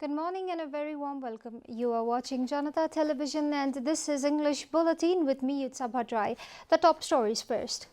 Good morning and a very warm welcome. You are watching JanataTelevision and this is English Bulletin with me, Jestha Bhadrai. The top stories first.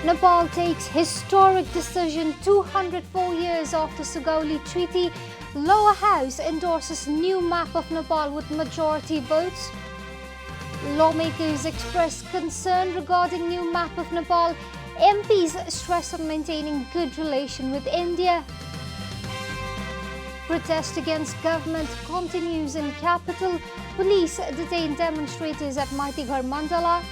Nepal takes historic decision 204 years after Sugauli Treaty. Lower House endorses new map of Nepal with majority votes. Lawmakers express concern regarding new map of Nepal. MPs stress on maintaining good relation with India. Protest against government continues in capital. Police detain demonstrators at Maitighar Mandala.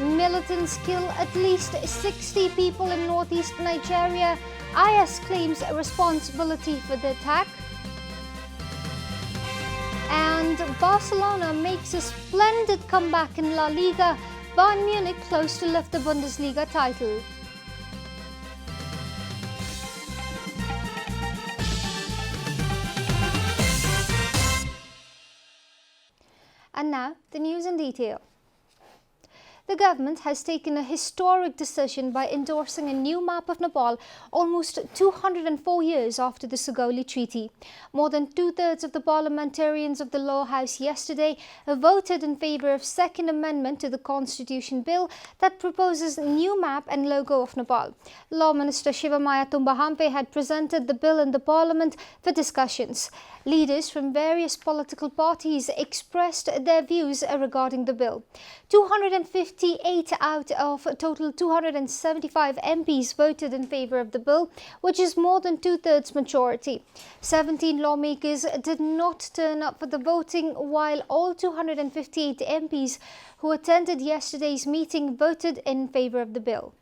Militants kill at least 60 people in northeast Nigeria. IS claims responsibility for the attack. And Barcelona makes a splendid comeback in La Liga. Bayern Munich close to lift the Bundesliga title. And now, the news in detail. The government has taken a historic decision by endorsing a new map of Nepal almost 204 years after the Sugauli Treaty. More than two-thirds of the parliamentarians of the Lower House yesterday voted in favour of Second Amendment to the Constitution Bill that proposes a new map and logo of Nepal. Law Minister Shivamaya Tumbahampe had presented the bill in the Parliament for discussions. Leaders from various political parties expressed their views regarding the bill. 258 out of a total 275 MPs voted in favour of the bill, which is more than two-thirds majority. 17 lawmakers did not turn up for the voting, while all 258 MPs who attended yesterday's meeting voted in favour of the bill.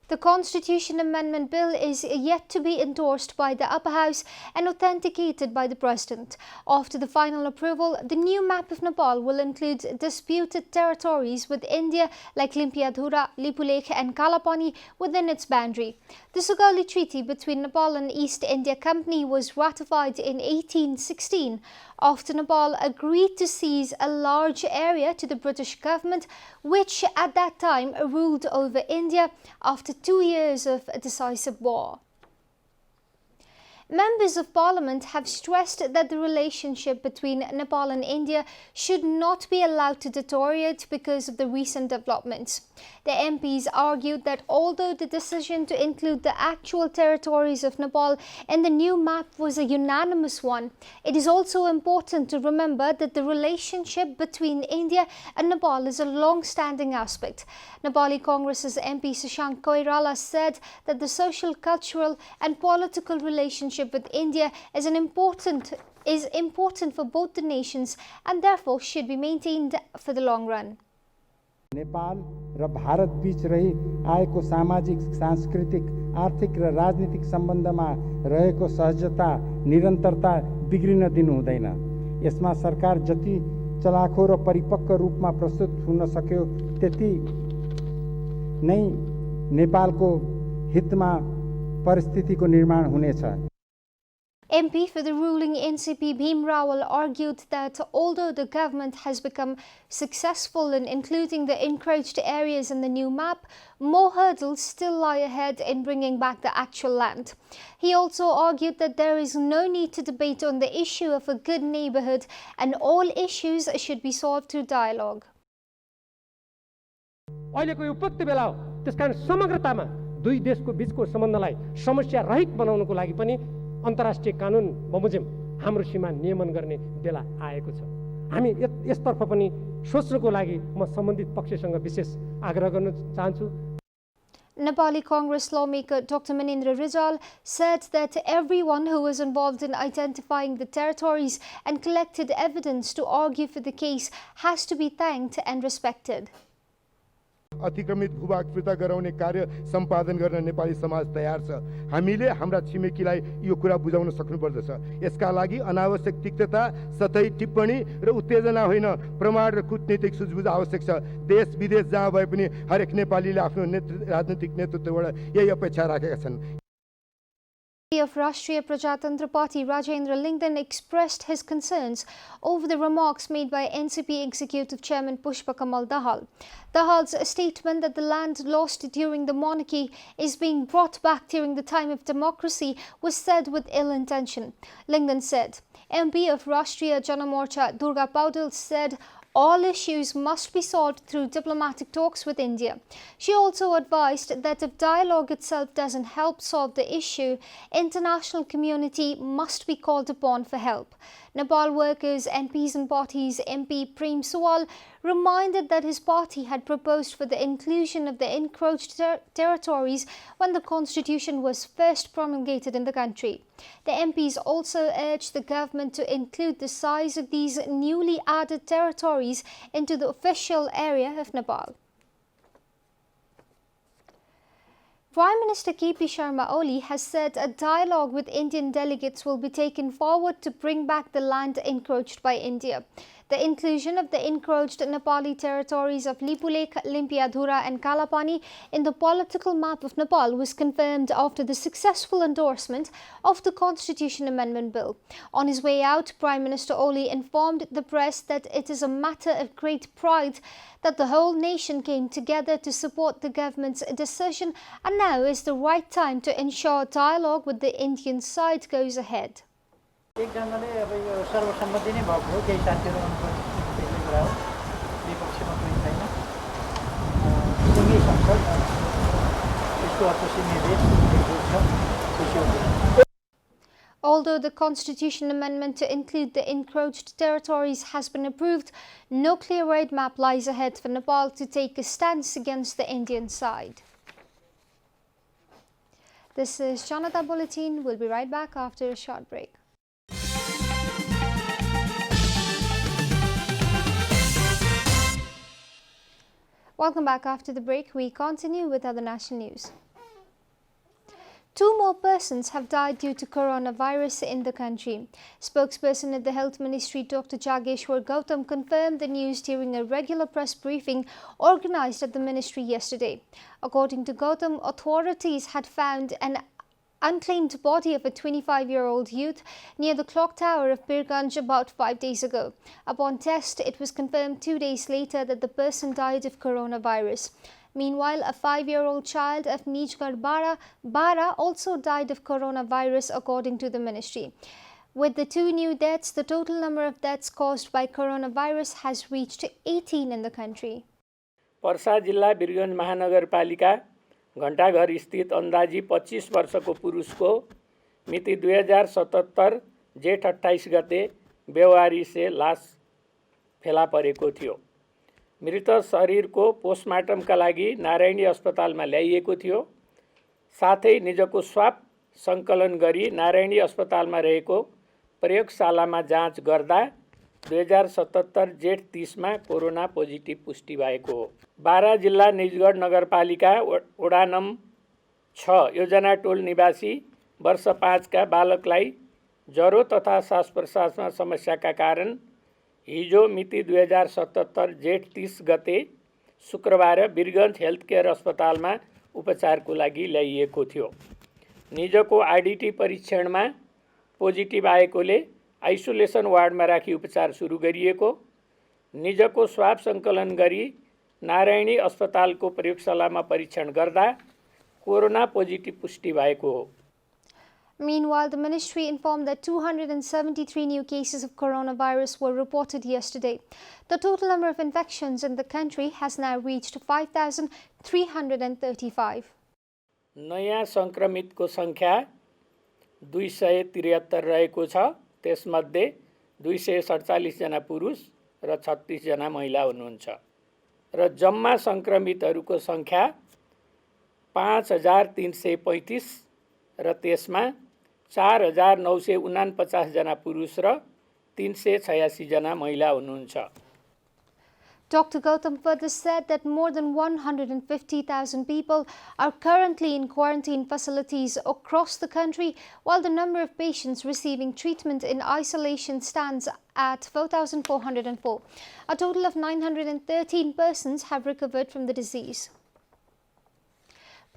The Constitution Amendment Bill is yet to be endorsed by the Upper House and authenticated by the President. After the final approval, the new map of Nepal will include disputed territories with India like Limpiadhura, Lipulekh and Kalapani within its boundary. The Sugauli Treaty between Nepal and East India Company was ratified in 1816 after Nepal agreed to cede a large area to the British government, which at that time ruled over India after 2 years of a decisive war. Members of Parliament have stressed that the relationship between Nepal and India should not be allowed to deteriorate because of the recent developments. The MPs argued that although the decision to include the actual territories of Nepal in the new map was a unanimous one, it is also important to remember that the relationship between India and Nepal is a long-standing aspect. Nepali Congress's MP Shashank Koirala said that the social, cultural and political relationship with India is important for both the nations and therefore should be maintained for the long run. Nepal र भारत बीच रही आएको सामाजिक, सांस्कृतिक, आर्थिक र राजनीतिक सम्बन्धमा रहेको सहजता, निरन्तरता बिग्रिन दिनु हुँदैन। यसमा सरकार जति चलाखो र परिपक्व रूपमा प्रस्तुत हुन सक्यो त्यति नै नेपालको हितमा परिस्थितिको निर्माण हुनेछ। MP for the ruling NCP Bhim Rawal argued that although the government has become successful in including the encroached areas in the new map, more hurdles still lie ahead in bringing back the actual land. He also argued that there is no need to debate on the issue of a good neighbourhood and all issues should be solved through dialogue. अहिलेको यो उपयुक्त बेला हो, त्यसकारण समग्रतामा दुई देशको बीचको सम्बन्धलाई समस्या रहित बनाउनको लागि पनि अन्तर्राष्ट्रिय कानुन बमोजिम हाम्रो सीमा नियमन गर्ने बेला आएको छ। हामी यसतर्फ पनि सोच्नको लागि म सम्बन्धित पक्षसँग विशेष आग्रह गर्न चाहन्छु। Nepali Congress lawmaker Dr. Manindra Rijal said that everyone who was involved in identifying the territories and collected evidence to argue for the case has to be thanked and respected. अतिक्रमित भूभाग फिर्ता गराउने कार्य सम्पादन गर्न नेपाली समाज तयार छ। हामीले हाम्रा छिमेकीलाई यो कुरा बुझाउन सक्नुपर्दछ। यसका लागि अनावश्यक तिक्तता, सतही टिप्पणी र उत्तेजना होइन, प्रमाण र कूटनीतिक सुझबुझ आवश्यक छ। देश विदेश जहाँ भए पनि हरेक नेपालीले आफ्नो राजनीतिक नेतृत्वबाट यही अपेक्षा राखेका छन्। Of Rashtriya Prajatantra Party Rajendra Lingdon expressed his concerns over the remarks made by NCP Executive Chairman Pushpa Kamal Dahal. Dahal's statement that the land lost during the monarchy is being brought back during the time of democracy was said with ill intention. Lingdon said, MP of Rashtriya Janamorcha Durga Paudel said all issues must be solved through diplomatic talks with India. She also advised that if dialogue itself doesn't help solve the issue, international community must be called upon for help. Nepal Workers, MPs and Party's MP Prem Sawal reminded that his party had proposed for the inclusion of the encroached territories when the constitution was first promulgated in the country. The MPs also urged the government to include the size of these newly added territories into the official area of Nepal. Prime Minister KP Sharma Oli has said a dialogue with Indian delegates will be taken forward to bring back the land encroached by India. The inclusion of the encroached Nepali territories of Lipulekh, Limpiadhura and Kalapani in the political map of Nepal was confirmed after the successful endorsement of the Constitution Amendment Bill. On his way out, Prime Minister Oli informed the press that it is a matter of great pride that the whole nation came together to support the government's decision, and now is the right time to ensure dialogue with the Indian side goes ahead. एकजनाले अब यो सर्वसम्मति नै भएको हो केही साथीहरू त्यसले कुरा हो विपक्षमा पनि छैन सँगै संसद यसको अर्थ सीमित छ। Although the Constitution Amendment to include the encroached territories has been approved, no clear roadmap lies ahead for Nepal to take a stance against the Indian side. This is Janata Bulletin. We'll be right back after a short break. Welcome back after the break. We continue with other national news. 2 more persons have died due to coronavirus in the country. Spokesperson at the Health Ministry, Dr. Jageshwar Gautam, confirmed the news during a regular press briefing organized at the ministry yesterday. According to Gautam, authorities had found an unclaimed body of a 25-year-old youth near the clock tower of Birganj about 5 days ago. Upon test, it was confirmed 2 days later that the person died of coronavirus. Meanwhile, a 5-year-old child of Nijgarh Bara also died of coronavirus, according to the ministry. With the 2 new deaths, the total number of deaths caused by coronavirus has reached 18 in the country. Parsa जिल्ला बिरगञ्ज महानगरपालिका घण्टाघर स्थित अन्दाजी 25 वर्षको पुरुषको मिति 2077 जेठ 28 गते बेवारी से लास फेला परेको थियो। मृत शरीरको पोस्टमार्टमका लागि नारायणी अस्पतालमा ल्याइएको थियो। साथै निजको स्वाब सङ्कलन गरी नारायणी अस्पतालमा रहेको प्रयोगशालामा जाँच गर्दा 2077 जेठ 30 मा कोरोना पोजिटिभ पुष्टि भएको हो। बारा जिल्ला निजगढ नगरपालिका वडा नं 6 योजना टोल निवासी वर्ष 5 का बालकलाई ज्वरो तथा श्वास प्रश्वासमा समस्याका कारण हिजो मिति 2077 जेठ 30 गते शुक्रबार बिरगञ्ज हेल्थ केयर अस्पतालमा उपचारको लागि ल्याइएको थियो। निजको आइडिटी परीक्षणमा पोजिटिभ आएकोले आइसोलेसन वार्डमा राखी उपचार सुरु गरिएको। निजको स्वाब सङ्कलन गरी नारायणी अस्पतालको प्रयोगशालामा परीक्षण गर्दा कोरोना पोजिटिभ पुष्टि भएको हो। Meanwhile, the ministry informed that 273 new cases of coronavirus were reported yesterday. The total number of infections in the country has now reached 5,335. नयाँ संक्रमितको संख्या 273 रहेको छ। त्यसमध्ये 247 जना पुरुष र 36 जना महिला हुनुहुन्छ र जम्मा संक्रमितहरूको संख्या 5335 र त्यसमा 4949 जना पुरुष र 386 जना महिला हुनुहुन्छ। Dr. Gautam further said that more than 150,000 people are currently in quarantine facilities across the country, while the number of patients receiving treatment in isolation stands at 4,404. A total of 913 persons have recovered from the disease.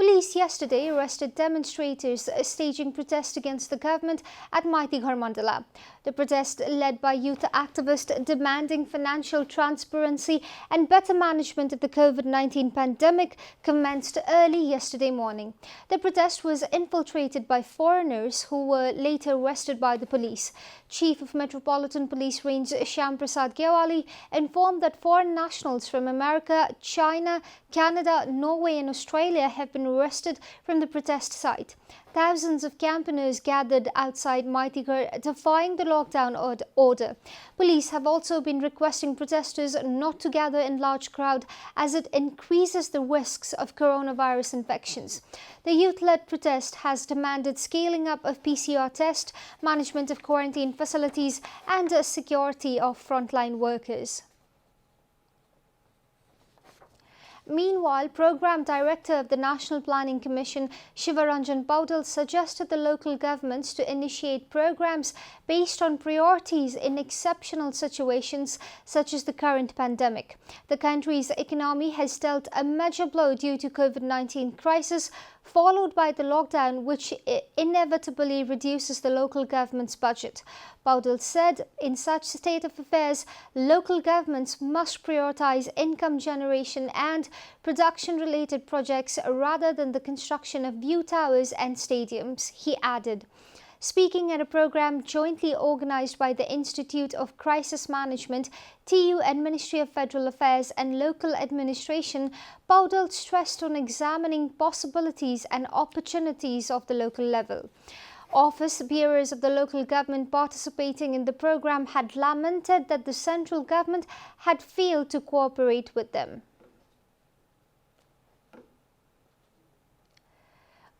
Police yesterday arrested demonstrators staging protest against the government at Maitighar Mandala. The protest, led by youth activists demanding financial transparency and better management of the COVID-19 pandemic, commenced early yesterday morning. The protest was infiltrated by foreigners who were later arrested by the police. Chief of Metropolitan Police Range Shyam Prasad Gyawali informed that foreign nationals from America, China, Canada, Norway and Australia have been arrested from the protest site. Thousands of campaigners gathered outside Maitighar defying the lockdown order. Police have also been requesting protesters not to gather in large crowds as it increases the risks of coronavirus infections. The youth-led protest has demanded scaling up of PCR tests, management of quarantine facilities and security of frontline workers. Meanwhile, Program Director of the National Planning Commission, Shivaranjan Paudel, suggested the local governments to initiate programs based on priorities in exceptional situations such as the current pandemic. The country's economy has dealt a major blow due to COVID-19 crisis, followed by the lockdown, which inevitably reduces the local government's budget. Paudel said, in such state of affairs, local governments must prioritize income generation and production-related projects rather than the construction of view towers and stadiums, he added. Speaking at a program jointly organized by the Institute of Crisis Management, TU and Ministry of Federal Affairs and Local Administration, Paudel stressed on examining possibilities and opportunities of the local level. Office bearers of the local government participating in the program had lamented that the central government had failed to cooperate with them.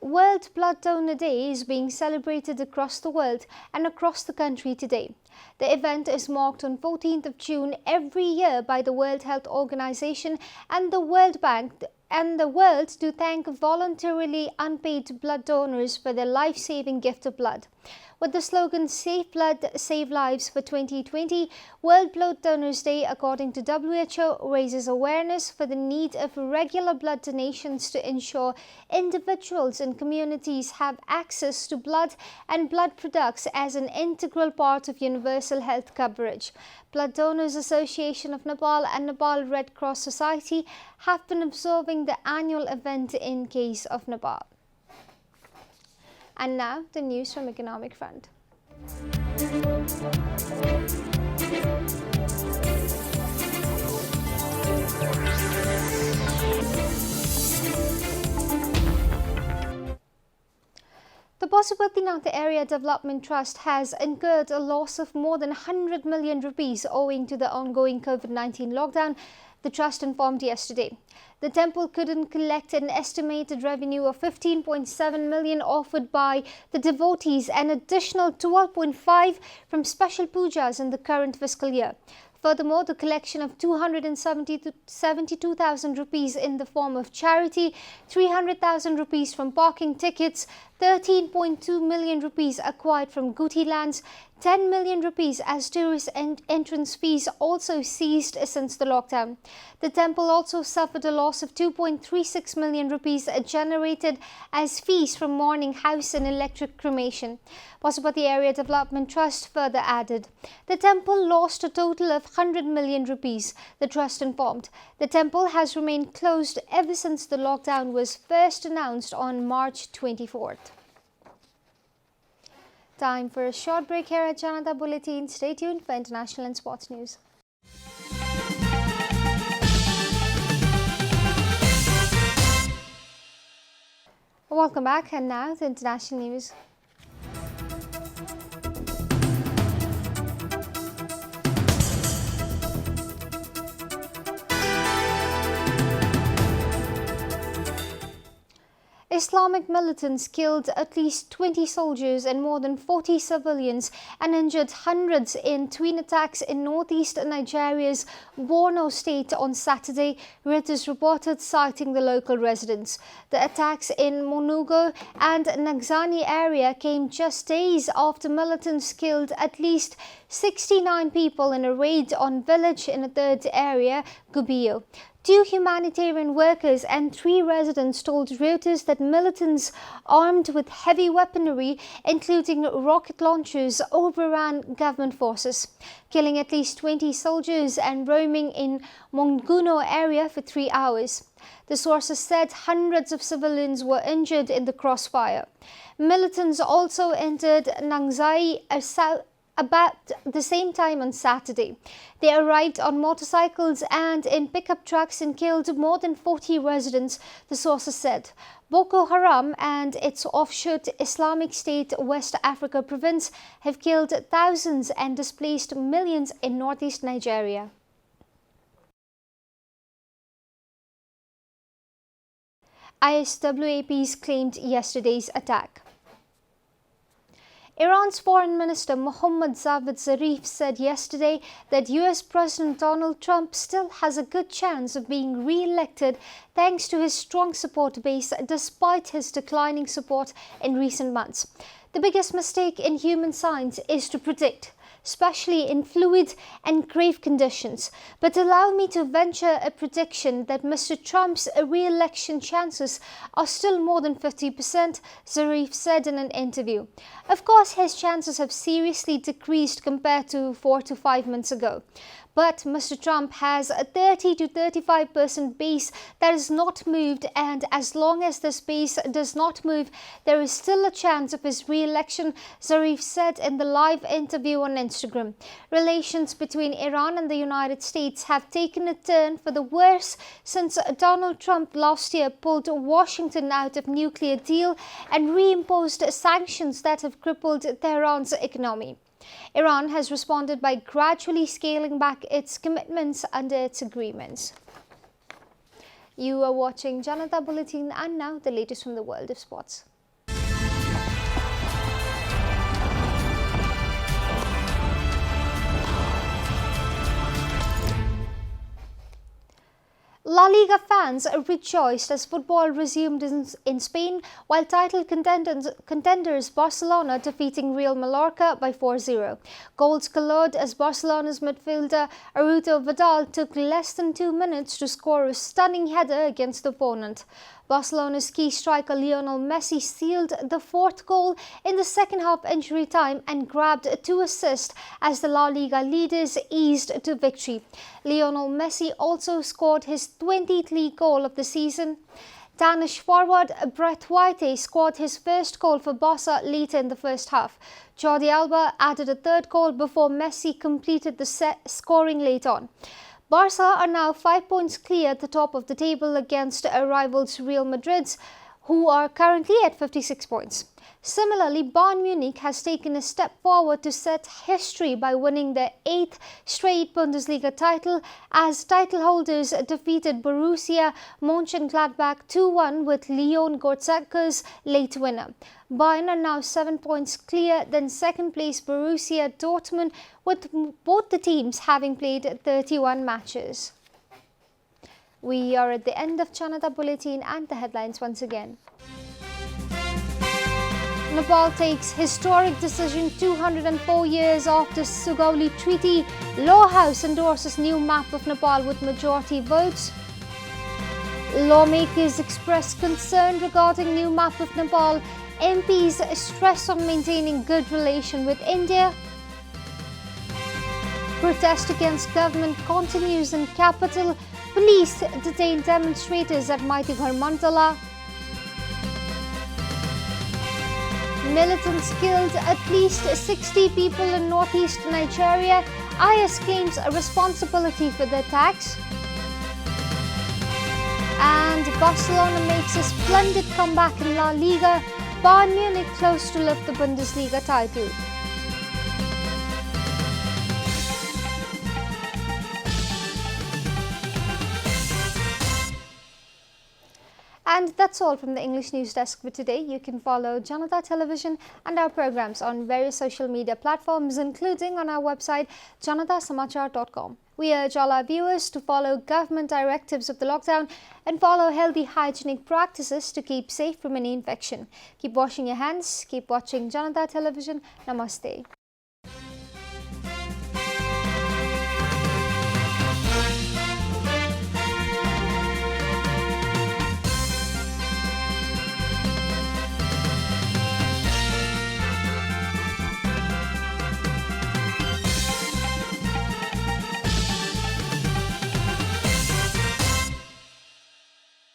World Blood Donor Day is being celebrated across the world and across the country today. The event is marked on 14th of June every year by the World Health Organization and the World Bank and the world to thank voluntarily unpaid blood donors for their life-saving gift of blood. With the slogan Save Blood, Save Lives for 2020, World Blood Donors Day, according to WHO, raises awareness for the need of regular blood donations to ensure individuals and communities have access to blood and blood products as an integral part of universal health coverage. Blood Donors Association of Nepal and Nepal Red Cross Society have been observing the annual event in case of Nepal. And now, the news from Economic Front. The Janata Area Development Trust has incurred a loss of more than 100 million rupees owing to the ongoing COVID-19 lockdown, the trust informed yesterday. The temple couldn't collect an estimated revenue of 15.7 million offered by the devotees and additional 12.5 from special pujas in the current fiscal year. Furthermore, the collection of 272,000 rupees in the form of charity, 300,000 rupees from parking tickets, 13.2 million rupees acquired from Guti lands, 10 million rupees as tourist entrance fees also ceased since the lockdown. The temple also suffered a loss of 2.36 million rupees generated as fees from mourning house and electric cremation. Pasupati Area Development Trust further added, the temple lost a total of 100 million rupees, the trust informed. The temple has remained closed ever since the lockdown was first announced on March 24th. Time for a short break here at Janata Bulletin. Stay tuned for international and sports news. Welcome back, and now the international news. Islamic militants killed at least 20 soldiers and more than 40 civilians and injured hundreds in twin attacks in northeast Nigeria's Borno state on Saturday, Reuters reported, citing the local residents. The attacks in Monugo and Nagzani area came just days after militants killed at least 69 people in a raid on village in a third area, Gubbio. 2 humanitarian workers and 3 residents told Reuters that militants armed with heavy weaponry, including rocket launchers, overran government forces, killing at least 20 soldiers and roaming in Monguno area for 3 hours. The sources said hundreds of civilians were injured in the crossfire. Militants also entered Nangzai about the same time on Saturday. They arrived on motorcycles and in pickup trucks and killed more than 40 residents, the sources said. Boko Haram and its offshoot Islamic State West Africa province have killed thousands and displaced millions in northeast Nigeria. ISWAPs claimed yesterday's attack. Iran's Foreign Minister Mohammad Javad Zarif said yesterday that US President Donald Trump still has a good chance of being re-elected thanks to his strong support base despite his declining support in recent months. The biggest mistake in human science is to predict, especially in fluid and grave conditions. But allow me to venture a prediction that Mr. Trump's re-election chances are still more than 50%, Zarif said in an interview. Of course, his chances have seriously decreased compared to 4 to 5 months ago. But Mr. Trump has a 30 to 35% base that is not moved, and as long as this base does not move, there is still a chance of his re-election, Zarif said in the live interview on Instagram. Relations between Iran and the United States have taken a turn for the worse since Donald Trump last year pulled Washington out of nuclear deal and reimposed sanctions that have crippled Tehran's economy. Iran has responded by gradually scaling back its commitments under its agreements. You are watching Janata Bulletin, and now the latest from the world of sports. La Liga fans rejoiced as football resumed in Spain, while title contenders Barcelona defeating Real Mallorca by 4-0. Goals galore as Barcelona's midfielder Arturo Vidal took less than 2 minutes to score a stunning header against the opponent. Barcelona's key striker Lionel Messi sealed the 4th goal in the second half injury time and grabbed 2 assists as the La Liga leaders eased to victory. Lionel Messi also scored his 20th league goal of the season. Danish forward Brett White scored his first goal for Barca later in the first half. Jordi Alba added a 3rd goal before Messi completed the scoring late on. Barca are now 5 points clear at the top of the table against rivals Real Madrid, who are currently at 56 points. Similarly, Bayern Munich has taken a step forward to set history by winning their 8th straight Bundesliga title as title holders defeated Borussia Mönchengladbach 2-1 with Leon Goretzka's late winner. Bayern are now 7 points clear than second place Borussia Dortmund, with both the teams having played 31 matches. We are at the end of Janata Bulletin, and the headlines once again. Nepal takes historic decision 204 years after Sugauli Treaty. Law House endorses new map of Nepal with majority votes. Lawmakers express concern regarding new map of Nepal. MPs stress on maintaining good relation with India. Protest against government continues in capital. Police detain demonstrators at Maitighar Mantala. Militants killed at least 60 people in northeast Nigeria. IS claims a responsibility for the attacks. And Barcelona makes a splendid comeback in La Liga. Bayern Munich close to lift the Bundesliga title. And that's all from the English News Desk for today. You can follow Janata Television and our programs on various social media platforms, including on our website JanataSamachar.com. We urge all our viewers to follow government directives of the lockdown and follow healthy hygienic practices to keep safe from any infection. Keep washing your hands, keep watching Janata Television. Namaste.